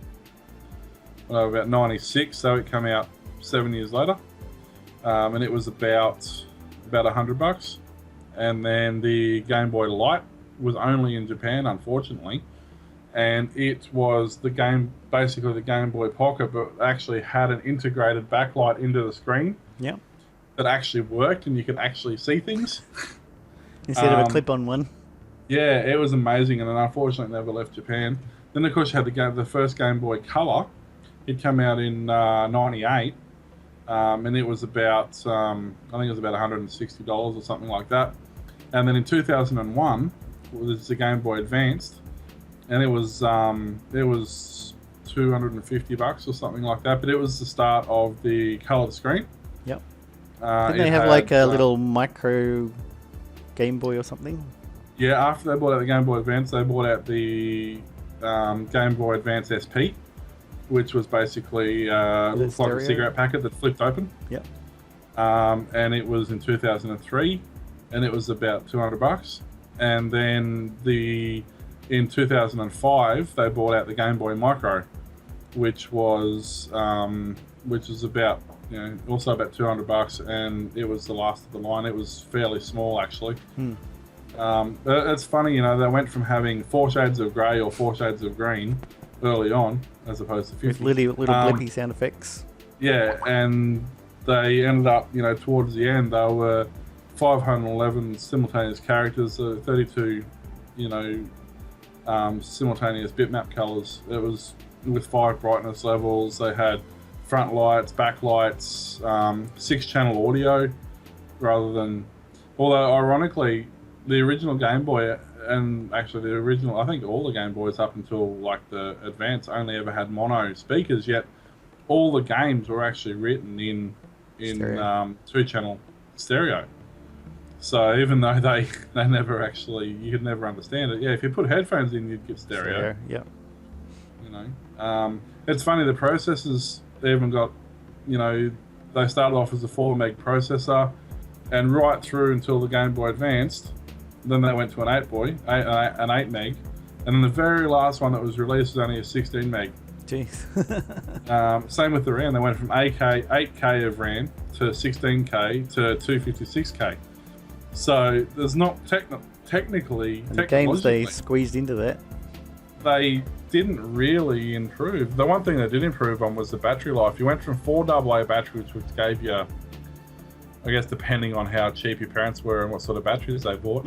B: about 96, so it came out 7 years later. And it was about $100. And then the Game Boy Light was only in Japan, unfortunately, and it was basically the Game Boy Pocket, but actually had an integrated backlight into the screen.
A: Yeah.
B: That actually worked, and you could actually see things
A: Instead of a clip-on one.
B: Yeah, it was amazing, and then unfortunately never left Japan. Then of course you had the first Game Boy Color. It came out in '98, and it was about I think it was about $160 or something like that. And then in 2001. Was the Game Boy Advanced, and it was $250 or something like that. But it was the start of the coloured screen.
A: Yep. Didn't they have like a little micro Game Boy or something?
B: Yeah. After they bought out the Game Boy Advance, they bought out the Game Boy Advance SP, which was basically looks like a cigarette packet that flipped open.
A: Yep.
B: And it was in 2003, and it was about $200. And then in 2005 they bought out the Game Boy Micro, which was about also about $200, and it was the last of the line. It was fairly small actually. It's funny, they went from having 4 shades of grey or 4 shades of green early on, as opposed to 50.
A: With little blippy sound effects.
B: Yeah, and they ended up, towards the end, they were 511 simultaneous characters, 32, simultaneous bitmap colors. It was with 5 brightness levels. They had front lights, back lights, 6-channel audio, rather than. Although ironically, the original Game Boy, and actually I think all the Game Boys up until like the Advance only ever had mono speakers. Yet all the games were actually written in 2-channel stereo. So even though they never actually, you could never understand it. Yeah, if you put headphones in, you'd get stereo.
A: Yeah.
B: It's funny, the processors, they even got, they started off as a 4 meg processor, and right through until the Game Boy Advanced, then they went to an 8 meg, and then the very last one that was released was only a 16 meg.
A: Jeez.
B: Same with the RAM. They went from 8K of RAM to 16K to 256K. So there's not technically...
A: And the games they squeezed into that.
B: They didn't really improve. The one thing they did improve on was the battery life. You went from 4 AA batteries, which gave you, I guess depending on how cheap your parents were and what sort of batteries they bought,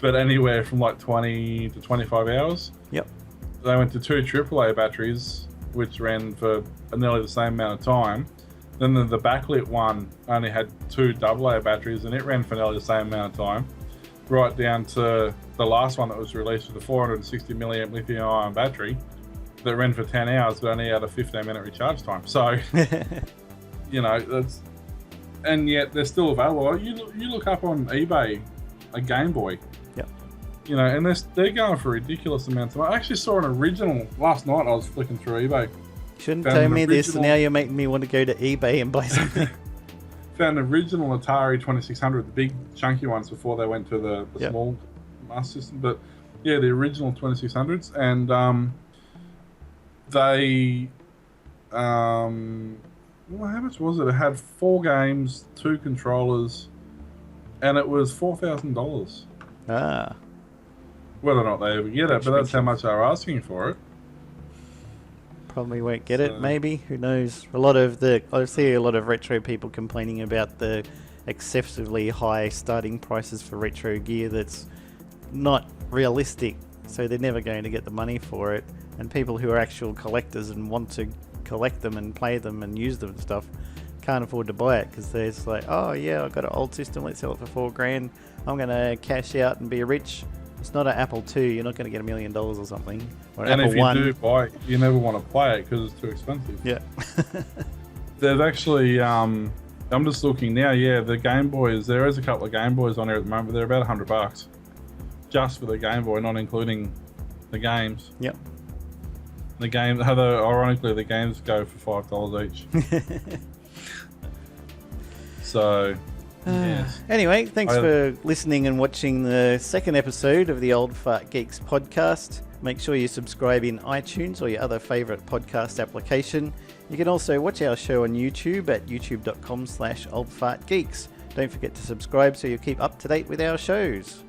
B: but anywhere from like 20 to 25 hours.
A: Yep.
B: They went to 2 AAA batteries, which ran for nearly the same amount of time, Then the backlit one only had 2 AA batteries, and it ran for nearly the same amount of time, right down to the last one that was released with a 460 milliamp lithium-ion battery that ran for 10 hours, but only had a 15-minute recharge time. So, you know, that's, and yet they're still available. You look up on eBay a Game Boy.
A: Yep.
B: You know, and they're going for ridiculous amounts of money. I actually saw an original last night. I was flicking through eBay.
A: Shouldn't tell me this, and now you're making me want to go to eBay and buy something.
B: Found an original Atari 2600, the big chunky ones before they went to the small Master System. But yeah, the original 2600s, and they, well, how much was it? It had 4 games, 2 controllers, and it was $4,000.
A: Ah.
B: Whether or not they ever get it, but that's how much they were asking for it.
A: Probably won't get it, maybe. Who knows? I see a lot of retro people complaining about the excessively high starting prices for retro gear that's not realistic, so they're never going to get the money for it. And people who are actual collectors and want to collect them and play them and use them and stuff can't afford to buy it because they're just like, oh yeah, I've got an old system, let's sell it for $4,000. I'm going to cash out and be rich. It's not an Apple II. You're not going to get $1 million or something. Or
B: and
A: Apple
B: if you
A: I.
B: do buy it, you never want to play it because it's too expensive.
A: Yeah.
B: There's actually, I'm just looking now. Yeah, the Game Boys. There is a couple of Game Boys on here at the moment. But they're about $100 just for the Game Boy, not including the games.
A: Yep.
B: The game, although ironically, the games go for $5 each. So. Yes.
A: Anyway, thanks for listening and watching the second episode of the Old Fart Geeks podcast. Make sure you subscribe in iTunes or your other favourite podcast application. You can also watch our show on YouTube at youtube.com/oldfartgeeks. Don't forget to subscribe so you'll keep up to date with our shows.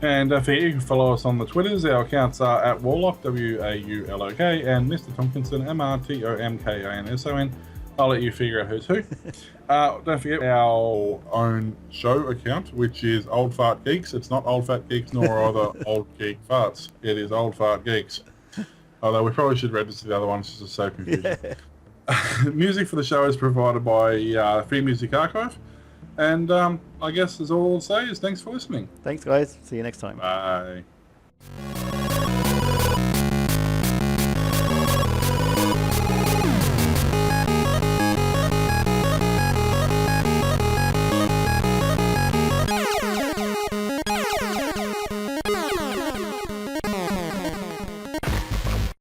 B: And don't forget, you can follow us on the Twitters. Our accounts are at Warlock, WAULOK, and Mr. Tompkinson, MRTOMKINSON. I'll let you figure out who's who. Don't forget our own show account, which is Old Fart Geeks. It's not Old Fat Geeks, nor other Old Geek Farts. It is Old Fart Geeks. Although we probably should register the other ones, just it's so confusing. Yeah. Music for the show is provided by Free Music Archive. And I guess that's all I'll say is thanks for listening.
A: Thanks, guys. See you next time.
B: Bye.